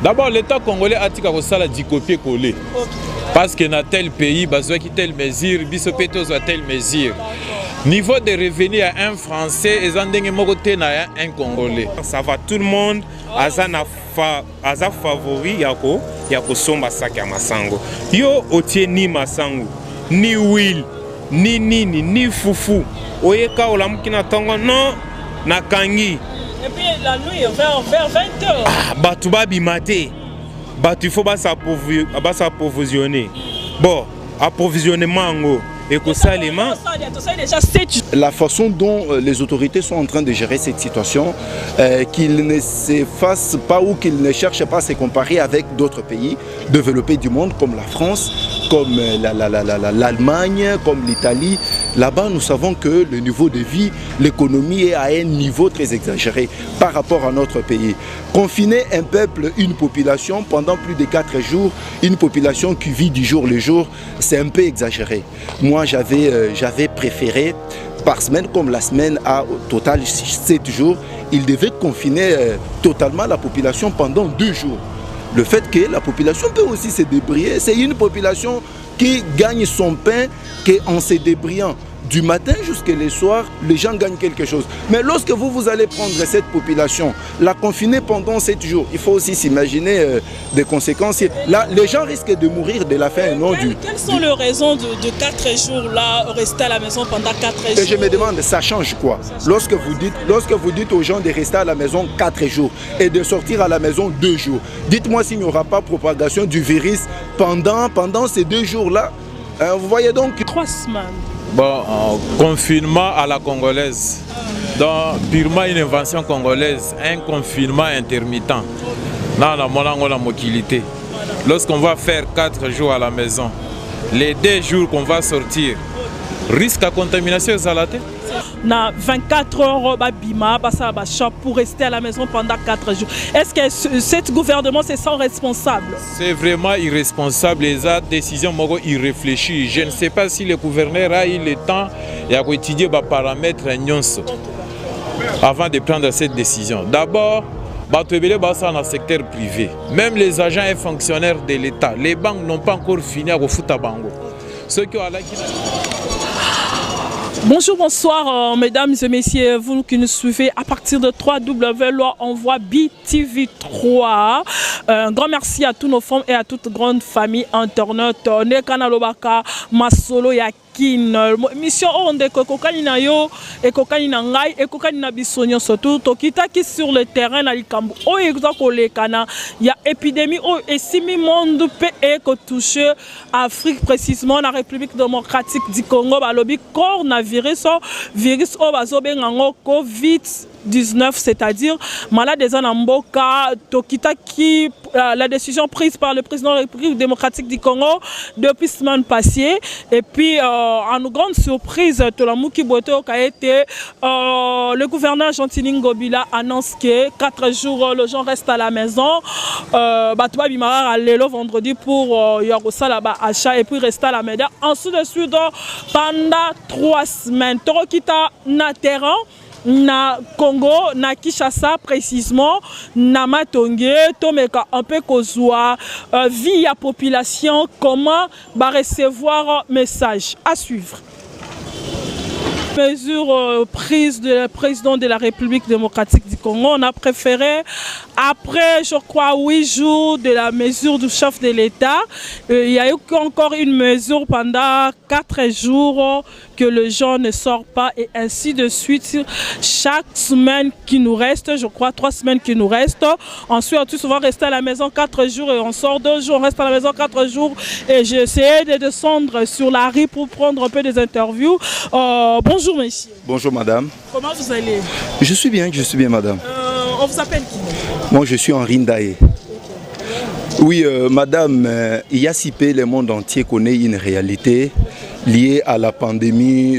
D'abord, l'État congolais a dit qu'il y a du copier-coller. Parce que dans tel pays, il y a telle mesure, il y a telle mesure. Niveau de revenus à un Français, et un Congolais. Ça va tout le monde, aza favori yako somba saki ya masango. Yo otie ni masango, ni huile, ni nini, ni fufu. Oyeka olamuki na tongo non na kangi. Et puis la nuit vers 20h. Ah, batu babimate. Batu il faut s'approvisionner. Bon, approvisionnement et que ça les mains. La façon dont les autorités sont en train de gérer cette situation, qu'ils ne se fassent pas ou qu'ils ne cherchent pas à se comparer avec d'autres pays développés du monde comme la France, comme l'Allemagne, comme l'Italie. Là-bas, nous savons que le niveau de vie, l'économie est à un niveau très exagéré par rapport à notre pays. Confiner un peuple, une population pendant plus de 4 jours, une population qui vit du jour le jour, c'est un peu exagéré. Moi, j'avais préféré, par semaine comme la semaine a au total 7 jours, il devait confiner totalement la population pendant 2 jours. Le fait que la population peut aussi se débrouiller, c'est une population qui gagne son pain qu'en se débrouillant. Du matin jusqu'à le soir, les gens gagnent quelque chose. Mais lorsque vous allez prendre cette population, la confiner pendant 7 jours, il faut aussi s'imaginer des conséquences. Là, les gens risquent de mourir de la faim et non du... Quelles sont les raisons de 4 jours là, rester à la maison pendant 4 jours? Et je me demande, ça change quoi? Lorsque vous dites aux gens de rester à la maison 4 jours et de sortir à la maison 2 jours, dites-moi s'il n'y aura pas propagation du virus pendant ces 2 jours-là. Vous voyez donc... 3 semaines. Bon, confinement à la congolaise. Donc, purement une invention congolaise, un confinement intermittent. Dans la mobilité. Lorsqu'on va faire 4 jours à la maison, les 2 jours qu'on va sortir, risque à contamination exhalatée. Na 24 heures bima pour rester à la maison pendant 4 jours. Est-ce que ce gouvernement se sent responsable? C'est vraiment irresponsable, les décisions irréfléchies. Je ne sais pas si le gouverneur a eu le temps d'étudier les paramètres avant de prendre cette décision. D'abord, dans le secteur privé, même les agents et fonctionnaires de l'État, les banques n'ont pas encore fini à foutre à Bango. Ceux qui ont Bonjour, bonsoir mesdames et messieurs, vous qui nous suivez à partir de 3W Loi Envoi BTV3. Un grand merci à tous nos femmes et à toute grande famille internaute. Nekana Lobaka, Masolo Yakin. Mission Onde Kokani na yo, Ekokani na ngai, Ekokani na bisonyo surtout. Tokita qui sur le terrain na likambu. O exako lekana, il y a épidémie o et simi monde peut être touché Afrique précisément la République démocratique du Congo balobi coronavirus virus o bazobengango COVID-19, c'est-à-dire malade des anamboka Tokita qui la décision prise par le président de la République démocratique du Congo depuis semaine passée et puis en grande surprise Tolamuki Boto a été le gouverneur Gentili Ngobila annonce que 4 jours les gens restent à la maison Batouba Bimara à l'élo vendredi pour Yarosa là-bas achat et puis rester à la maison ensuite de suite pendant 3 semaines Torokita na terrain na Congo, na Kinshasa précisément, na Matonge, Tomeka un peu kozwa via population comment va recevoir message à suivre. Mesure prise de le président de la République démocratique du Congo, on a préféré, après je crois 8 jours de la mesure du chef de l'État, il y a eu encore une mesure pendant 4 jours que le gens ne sort pas et ainsi de suite. Chaque semaine qui nous reste, je crois 3 semaines qui nous restent, ensuite on va rester à la maison 4 jours et on sort 2 jours, on reste à la maison 4 jours et j'ai essayé de descendre sur la rue pour prendre un peu des interviews. Bonjour monsieur. Bonjour madame. Comment vous allez? Je suis bien madame. On vous appelle qui? Moi je suis Henri Ndaye. Oui madame, il y a si peu le monde entier connaît une réalité liée à la pandémie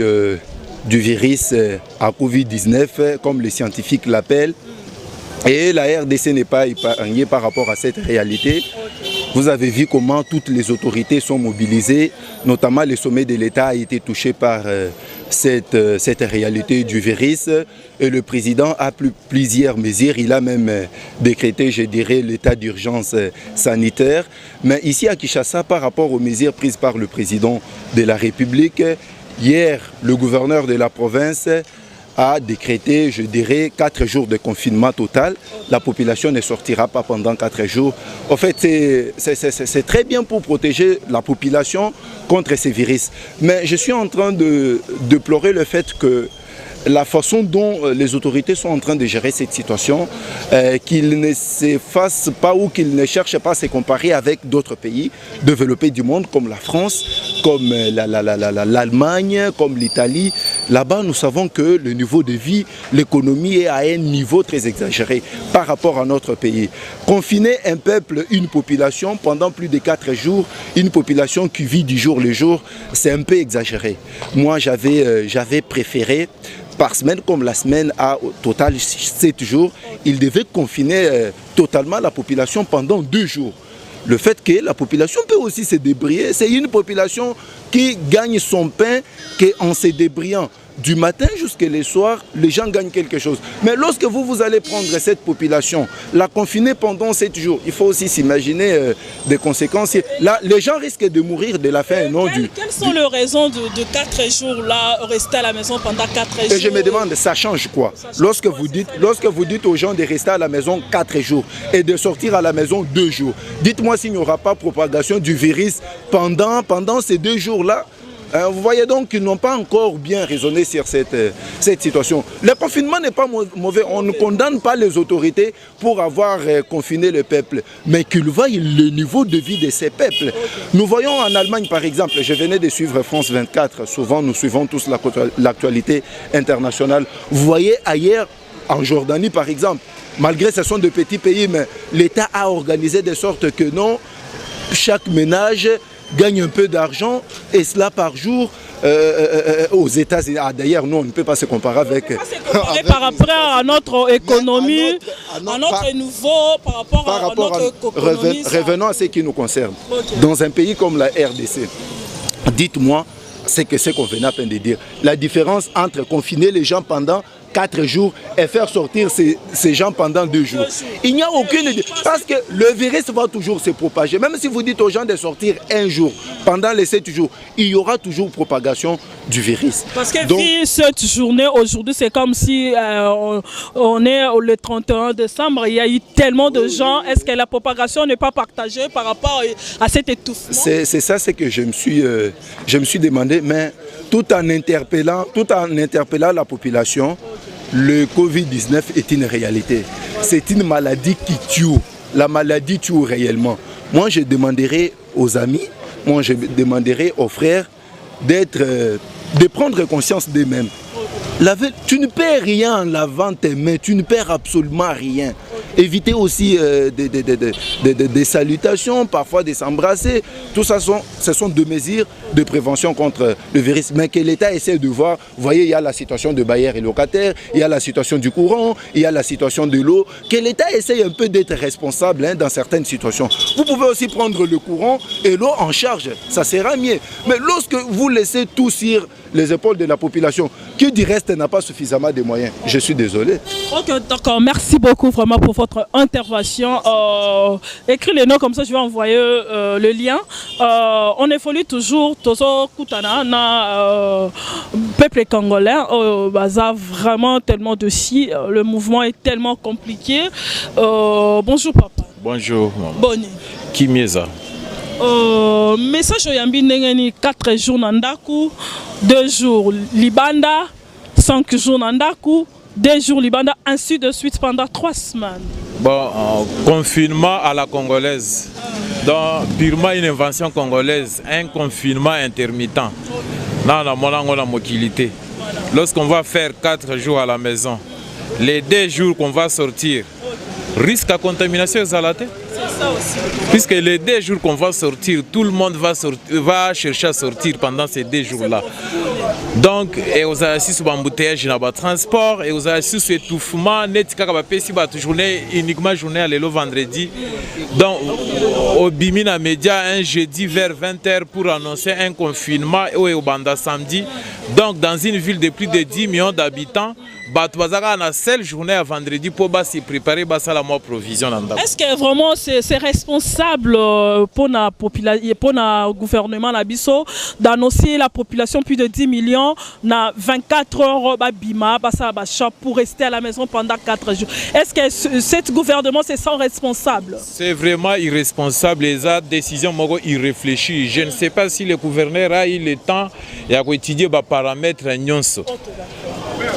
du virus à Covid-19 comme les scientifiques l'appellent. Et la RDC n'est pas épargnée par rapport à cette réalité. Vous avez vu comment toutes les autorités sont mobilisées, notamment le sommet de l'État a été touché par cette réalité du virus. Et le président a pris plusieurs mesures. Il a même décrété, je dirais, l'état d'urgence sanitaire. Mais ici à Kinshasa, par rapport aux mesures prises par le président de la République, hier, le gouverneur de la province a décrété, je dirais, 4 jours de confinement total. La population ne sortira pas pendant 4 jours. En fait, c'est très bien pour protéger la population contre ces virus. Mais je suis en train de déplorer le fait que la façon dont les autorités sont en train de gérer cette situation, qu'ils ne s'effacent pas ou qu'ils ne cherchent pas à se comparer avec d'autres pays développés du monde comme la France, comme l'Allemagne, comme l'Italie. Là-bas, nous savons que le niveau de vie, l'économie est à un niveau très exagéré par rapport à notre pays. Confiner un peuple, une population pendant plus de 4 jours, une population qui vit du jour le jour, c'est un peu exagéré. Moi, j'avais préféré par semaine, comme la semaine a au total 7 jours, il devait confiner totalement la population pendant 2 jours. Le fait que la population peut aussi se débrouiller, c'est une population qui gagne son pain qu'en se débrouillant. Du matin jusqu'à le soir, les gens gagnent quelque chose. Mais lorsque vous allez prendre cette population, la confiner pendant 7 jours, il faut aussi s'imaginer des conséquences. Là, les gens risquent de mourir de la faim et non du... Quelles sont les raisons de 4 jours là, rester à la maison pendant 4 jours? Et je me demande, ça change quoi? Lorsque vous dites aux gens de rester à la maison 4 jours et de sortir à la maison 2 jours, dites-moi s'il n'y aura pas propagation du virus pendant ces 2 jours-là. Vous voyez donc qu'ils n'ont pas encore bien raisonné sur cette situation. Le confinement n'est pas mauvais. On ne condamne pas les autorités pour avoir confiné le peuple, mais qu'ils voient le niveau de vie de ces peuples. Nous voyons en Allemagne, par exemple, je venais de suivre France 24. Souvent, nous suivons tous l'actualité internationale. Vous voyez ailleurs, en Jordanie, par exemple, malgré que ce sont de petits pays, mais l'État a organisé de sorte que non, chaque ménage gagne un peu d'argent, et cela par jour aux États-Unis. Ah, d'ailleurs, nous, on ne peut pas se comparer avec... par rapport à notre économie, à notre niveau, par rapport à notre économie. Revenons à ce qui nous concerne. Okay. Dans un pays comme la RDC, dites-moi ce qu'on venait à peine de dire. La différence entre confiner les gens pendant 4 jours et faire sortir ces gens pendant 2 jours. Il n'y a aucune... Parce que le virus va toujours se propager. Même si vous dites aux gens de sortir 1 jour, pendant les 7 jours, il y aura toujours propagation du virus. Parce que donc, cette journée, aujourd'hui, c'est comme si on est le 31 décembre, il y a eu tellement de gens. Est-ce que la propagation n'est pas partagée par rapport à cet étouffement? C'est ça ce que je me suis demandé, mais tout en interpellant la population, le Covid-19 est une réalité. C'est une maladie qui tue. La maladie tue réellement. Moi, je demanderai aux amis, moi, je demanderai aux frères de prendre conscience d'eux-mêmes. Tu ne perds rien en lavant tes mains, tu ne perds absolument rien. Évitez aussi des salutations, parfois de s'embrasser. Tout ça, ce sont 2 mesures de prévention contre le virus. Mais que l'État essaie de voir, vous voyez, il y a la situation de bailleurs et locataires, il y a la situation du courant, il y a la situation de l'eau. Que l'État essaye un peu d'être responsable dans certaines situations. Vous pouvez aussi prendre le courant et l'eau en charge, ça sera mieux. Mais lorsque vous laissez tout sur les épaules de la population, qui du reste n'a pas suffisamment de moyens, je suis désolé. Ok, d'accord, merci beaucoup vraiment pour votre intervention. Écris les noms comme ça, je vais envoyer le lien. On évolue toujours, Tozo Koutana, peuple congolais, ça vraiment tellement de si, le mouvement est tellement compliqué. Bonjour papa. Bonjour. Bonne. Qui mieza? Message yambi ndengeni 4 jours nandaku, 2 jours libanda, 5 jours nandaku, 2 jours libanda, ainsi de suite pendant 3 semaines. Bon, confinement à la congolaise. Donc, purement une invention congolaise, un confinement intermittent. Dans la mobilité. Lorsqu'on va faire 4 jours à la maison, les 2 jours qu'on va sortir, risque à contamination exhalatée. C'est ça aussi. Puisque les 2 jours qu'on va sortir, tout le monde va chercher à sortir pendant ces 2 jours-là. Donc et aux assis sur embouteillage na ba transport et aux assis sur étouffement net kaka ba pesi ba journée uniquement journée à l'élo vendredi. Donc au Bimina Média un jeudi vers 20h pour annoncer un confinement et au Banda samedi. Donc dans une ville de plus de 10 millions d'habitants, Batouazaka a seule journée à vendredi pour se préparer à la mois provision. Est-ce que vraiment c'est responsable pour le gouvernement d'annoncer la population plus de 10 millions na 24 heures pour rester à la maison pendant 4 jours? Est-ce que ce gouvernement c'est sans responsable? C'est vraiment irresponsable, les décisions irréfléchies. Je ne sais pas si le gouverneur a eu le temps d'étudier les paramètres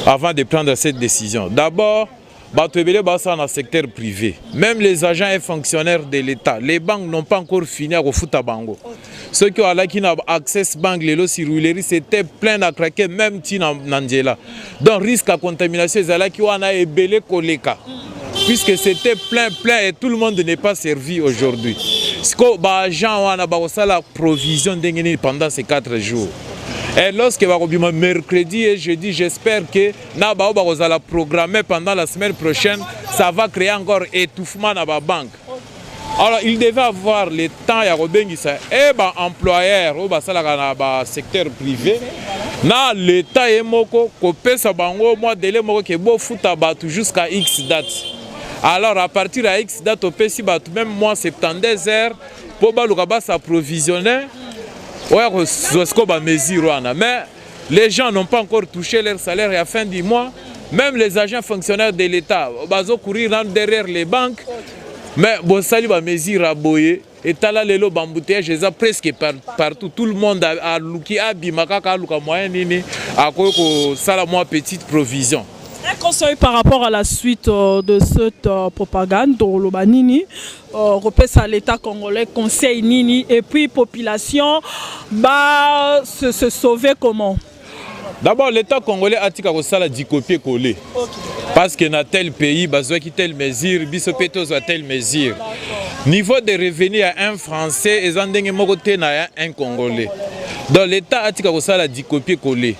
avant de prendre cette décision. D'abord, dans le secteur privé. Même les agents et fonctionnaires de l'État, les banques n'ont pas encore fini à foutre bango. Ceux qui ont accès banque, les c'était plein à craquer, même si Nandjela. Donc, risque à contamination, c'est qui ont ébélé Koleka. Puisque c'était plein et tout le monde n'est pas servi aujourd'hui. Ce que les gens ont la provision pendant ces 4 jours. Et lorsque mercredi et jeudi, j'espère que nous allons programmer pendant la semaine prochaine, ça va créer encore étouffement dans la banque. Alors il devait avoir le temps et employeur dans le secteur privé. Na l'État est moko kopesa bango mois délai moko ke bo futa batu jusqu'à X date. Alors à partir de X date au pesi batu même mois 72 heures pour baluka s'approvisionner. Mais les gens n'ont pas encore touché leur salaire à la fin du mois. Même les agents fonctionnaires de l'État, ils vont courir derrière les banques. Mais bon, ça va mesure à boyer. Et là, les lots d'embouteillage, ils ont presque partout. Tout le monde a louki, a bimakaka, a moyen, a quoi petite provision. Un conseil par rapport à la suite de cette propagande dans le Banini, repèse à l'État congolais, conseil Nini, et puis population, se sauver comment? D'abord, l'État congolais a dit que ça dit copier-coller. Parce que dans tel pays, besoin de telle mesure, bisopétos à telle mesure. Niveau de revenus à un Français, et un Congolais. Donc l'État a dit que ça dit copier-coller.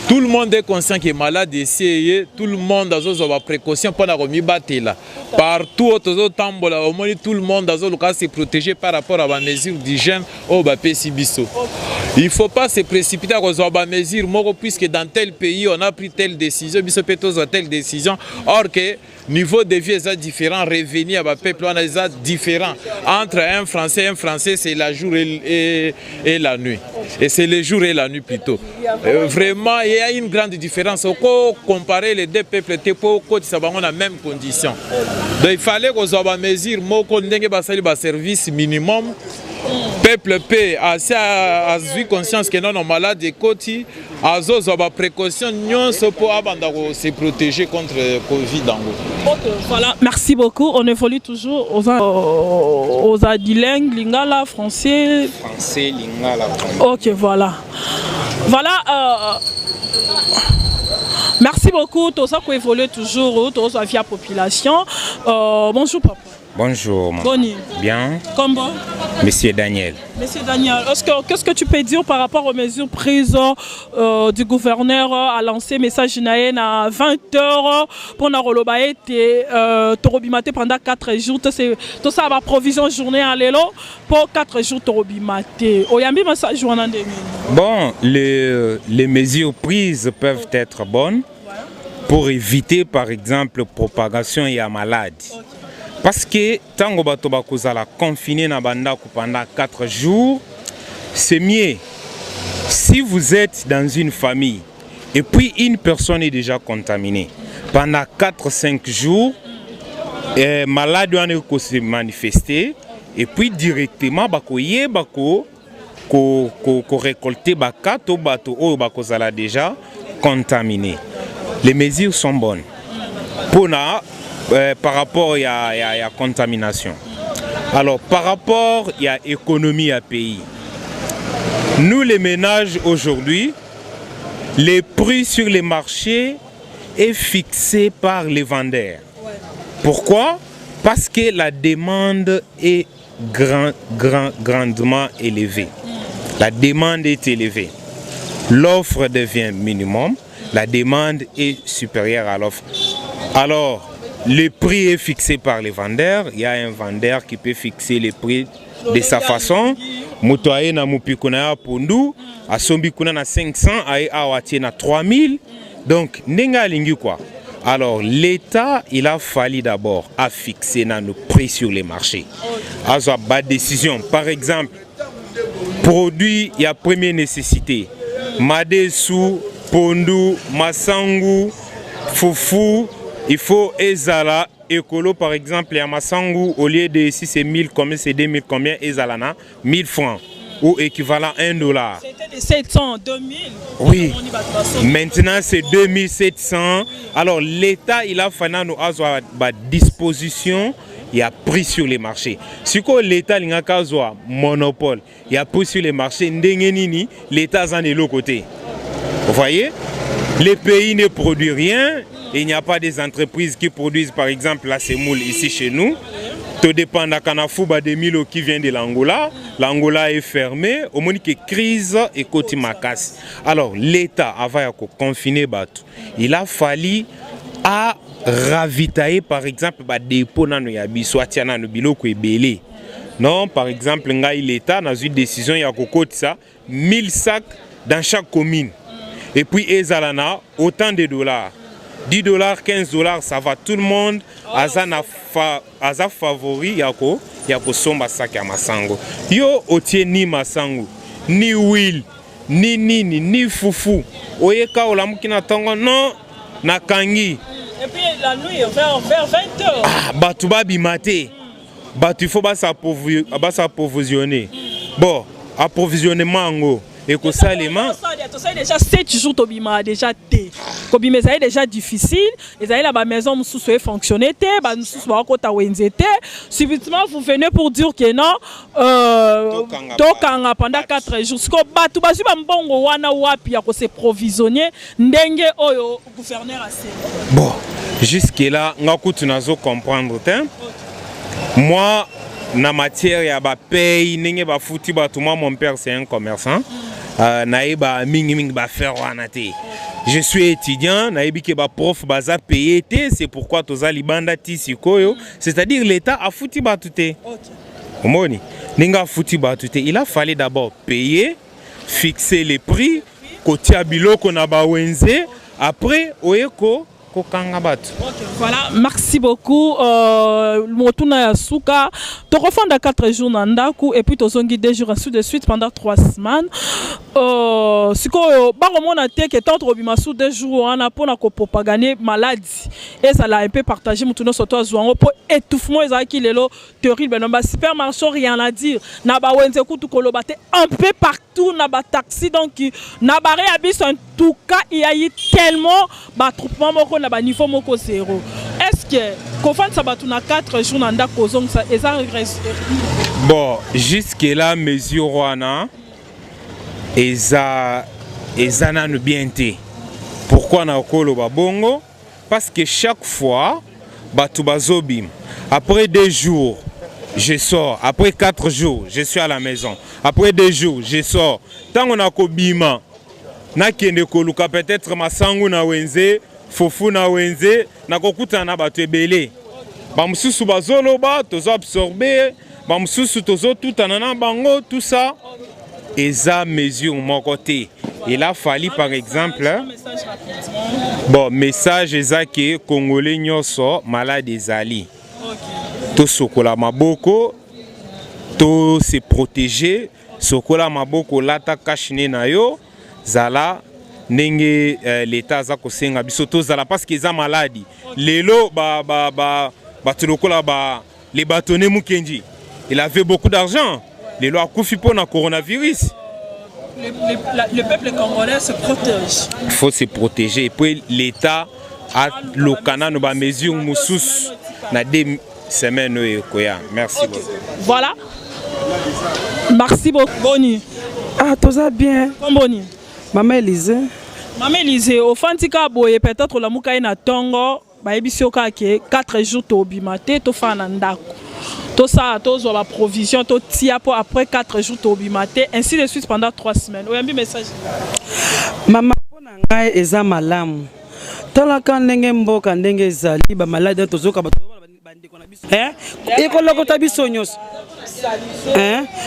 Tout le monde est conscient qu'il est malade ici, tout le monde a des précautions pour ne pas là. Partout, tout le monde a se protéger par rapport à la mesure d'hygiène au PCBISO. Il ne faut pas se précipiter à la mesure, puisque dans tel pays, on a pris telle décision, telle décision, or que niveau de vie est différent, revenu à peuple est différent. Entre un Français, c'est la jour et la nuit. Et c'est le jour et la nuit plutôt. Vraiment, il y a une grande différence. On peut comparer les deux peuples pour dans la même condition. Donc il fallait qu'on ait une mesure, qu'on ait un service minimum. Peuple paix a eu conscience que nous sommes malades et côté a des précautions pour se protéger contre le Covid. Voilà, merci beaucoup. On évolue toujours aux adilingues, lingala, français. Français, lingala. Ok, voilà. Voilà. Merci beaucoup. Tout ça qu'on évolue toujours, tout ça via population. Bonjour papa. Bonjour. Boni. Bien. Comment? Monsieur Daniel. Monsieur Daniel, qu'est-ce que tu peux dire par rapport aux mesures prises du gouverneur à lancer message à 20h pour nous Torobimate pendant 4 jours. Tout ça va provision journée à l'élo pour 4 jours Torobimate. Bon, les mesures prises peuvent être bonnes pour éviter par exemple propagation et la maladie. Parce que tant que vous allez confiner pendant 4 jours, c'est mieux. Si vous êtes dans une famille et puis une personne est déjà contaminée, pendant 4-5 jours, maladie va se manifester et puis directement, récolter déjà contaminé. Les mesures sont bonnes. Par rapport à la contamination. Alors, par rapport à l'économie à pays, nous les ménages aujourd'hui, les prix sur les marchés est fixé par les vendeurs. Ouais. Pourquoi? Parce que la demande est grandement élevée. La demande est élevée. l'offre devient minimum, la demande est supérieure à l'offre. Alors, le prix est fixé par les vendeurs. Il y a un vendeur qui peut fixer les prix de sa façon. Motoye na mupikuna ya pondu, asombi kuna na 500, aye awatie na 3000. Donc, nenga lingi quoi. Alors, l'État, il a fallu d'abord à fixer nos prix sur les marchés. Alors, bas décision. Par exemple, produit, il y a première nécessité. Madesu, pondu, masangu, fufu, il faut ezala. Écolo, par exemple, à Massangu, au lieu de si c'est 1000, combien c'est 2000, combien ezalana 1000 francs ou équivalent à $1. C'était de 700, 2000. Oui. Maintenant, c'est 2700. Alors, l'État, il a fait nous avoir disposition. Il a pris sur les marchés. Si l'État a un monopole, il a pris sur les marchés, l'État est de l'autre côté. Vous voyez? Les pays ne produisent rien. Il n'y a pas des entreprises qui produisent par exemple la semoule ici chez nous. Tout dépend de la Kanafouba de Milo qui vient de l'Angola. L'Angola est fermée. Au moins que crise et côté macasse. Alors l'État avant de confiner Batou, il a fallu à ravitailler par exemple des dépôts dans nos yabi soit tiana no biloko ebele. Non, par exemple l'État a une décision il y a ça 1000 sacs dans chaque commune. Et puis ezalana autant de dollars. $10, $15, ça va tout le monde. Aza favori yako somba sac ya masango. Yo otie ni masango, ni huile, ni fufu. Oyeka olamukina tongo non na kangi. Et puis la nuit vers 20h. Ah, batu babi maté. Batu il faut s'approvisionner. Bon, approvisionnement ngo. Et que ça les mains. Déjà 7 jours tobima déjà té. Kobima ça déjà difficile. Les aïe la maison musu fonctionner té, ba musu ba kota wenzete. Subitement vous venez pour dire que non tokanga pendant 4 jours. Siko batu basu ba mbongo wana wapi ya ko se provisionner ndenge oyo gouverneur a fait. Bon, jusque là ngaku tunazo comprendre té. Moi na matière ya ba paye ndenge ba futi ba tout mon père c'est un commerçant. Je suis étudiant, prof baza payé, c'est pourquoi toza libanda tisikoyo, c'est-à-dire l'État a foutu batute. Il a fallu d'abord payer, fixer les prix, kotia biloko na ba wenze, après oyeko voilà, merci beaucoup. Motuna Yasuka, tu refais 4 jours nandaku et puis tu as 2 jours ensuite de suite pendant 3 semaines. Si tu as que tant de 2 jours, on a pour propagander maladie. Et ça l'a un peu partagé. Motuna Soto Zouango pour étouffement. Et qui est terrible. Dans le supermarché, rien à dire. Naba Wenze Koutou Kolobate un peu partout. Naba taxi. Donc, Naba Réabis en tout cas, il y a eu tellement d'attroupements. Niveau moko zéro. Est-ce que Kofan Sabatuna 4 jours nanda kozong ça et ça regresse? Bon, jusque là mesure wana eza na bien té. Pourquoi na kolo ba bongo? Parce que chaque fois batu bazobim. Après 2 jours, je sors. Après 4 jours, je suis à la maison. Après 2 jours, je sors. Tant on a kobima na kende koluka peut-être masangu na wenze Fofu na wenze na kokuta na bato ebele ba mususu bazoloba tozo absorber ba mususu tozo tout anana bango tout ça eza mesure mon côté. Il a fallu par exemple bon message eza que congolais nyoso malade ezali to sokola maboko to se protéger sokola maboko lata kashine na yo zala Nenge l'État za kosenga bisoto zala parce qu'ils ont maladie. Lelo les bâtonnets Mukendi. Il avait beaucoup d'argent. Lelo a koufi pour na coronavirus. Le peuple congolais se protège. Il faut se protéger et puis l'État a le canal nos mesures moussous na 2 semaines koya. Merci beaucoup. Voilà. Merci beaucoup. Boni. Ah, tout ça bien. Boni. Maman Elise. Maman Elise, au Fantika boye peut-être la muka na tongo, ba ebisioka ke 4 jours to bimate to fa na ndako. To ça to zo la provision to tia pour après 4 jours to bimate ainsi de suite pendant 3 semaines. Oyambi message. Mama pona ngai eza malamu. Tala kan ndenge mboka ndenge ezali ba malade tozoka bato bandiko na biso. Ekolokota biso nyos.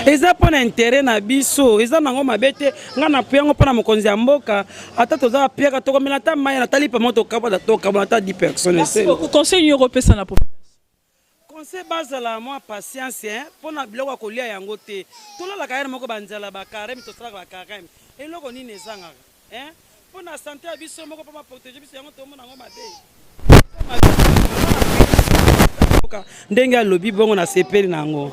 Eza pona intérêt na biso, eza nango mabete nga na puyango pona mokonzi ya mboka ata toza piaka tokomela ta maya na tali pa moto kapa da toka bona ta 10 personnes. Conseil européen ça na population. Conseil basala moi patience pona biloko kolia yango te. Tolala kaya moko banzala ba carême to sala ba carême. Eloko nini ezanga pona santé ya biso moko pa protéger biso yango to mona ngo mabe. Ndenge alobi bongo na sepeli nango.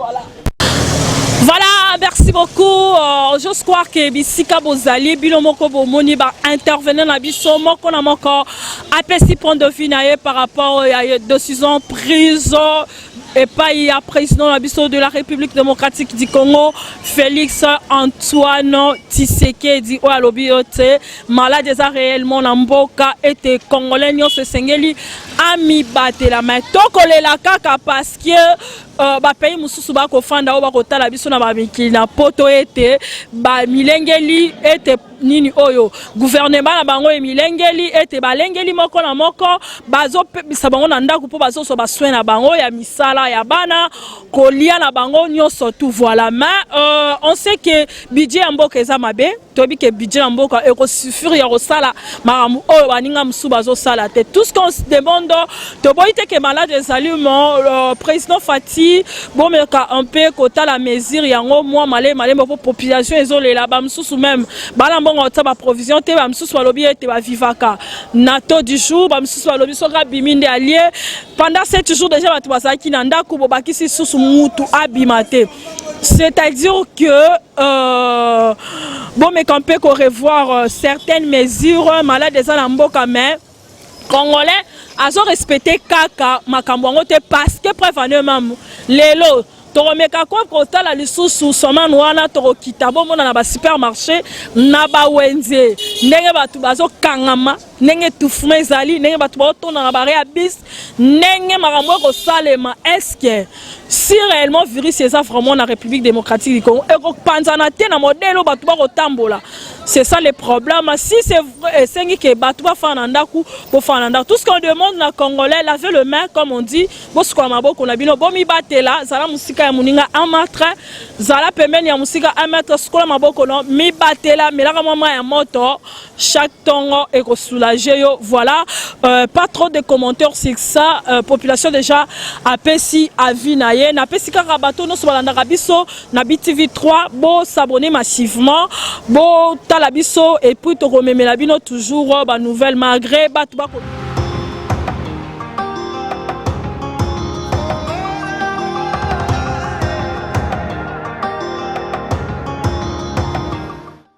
Voilà, merci beaucoup. Je crois que Bisika Bozali, Bilomoko Bomoni va intervenir dans Bisso, Moko na Moko, apesi point de vue par rapport à la décision prise et pas il y a président de la République démocratique du Congo, Félix Antoine Tshisekedi Oualobiote, malade déjà réellement Namboka était congolais se sengeli ami batela mais tokolela kaka parce que ba pays mususu ba kofanda o ba kotala biso na ba mikili na poto ete ba milengeli ete nini oyo gouvernement na bango e milengeli ete balengeli moko na moko bazo pebisa bango na ndako po bazo so ba soin na bango ya misala ya bana kolia na bango nyonso tout voilà mais on sait que budget ya mboka eza mabe tobi que budget ya mboka e ko suffire ya kosala maramu oyo baninga musu bazo sala te tout ce qu'on se demande to boite que malade ezali mon président Fati bon mais un peu kota la mesure yango moi malé pour population ezolé là ba mususu même bala mbongo ta ba provision te ba mususu balobi ete ba vivaka nato du jour ba mususu balobi soka biminde allié pendant 7 jours déjà ba tubasaki na ndako bo bakisi susu mutu abimate c'est-à-dire que bon mais qu'on peut revoir certaines mesures malade des mboka mais congolais azo respecté kaka makambo te parce que prévenez lelo toromeka kwa kotala lisusu somano wana torokita bomona na ba supermarché na ba wenze ndenge batu bazo kangama ndenge tufuma ezali ndenge batu baotona na bare ya bis ndenge makambo ko salema est-ce que si réellement virus est vraiment na République démocratique du Congo et ko panzana te na modèle batu ba kotambola c'est ça le problème si c'est vrai c'est que batu ba fananda ku po fananda tout ce qu'on demande na congolais laver le main comme on dit bosko maboko na bino bomi batela zala musika ya muninga amatre zala pembeni ya musika amatre skola maboko no mi batela melaka mama ya moto chaque tongo et ko soulager yo voilà pas trop de commentaires sur ça population déjà apesi avis na ye na pesi kaka bato no so balanda biso na BTV3 bo s'abonner massivement bo tala biso et puis to rememela bino toujours ba nouvelle malgré bato ba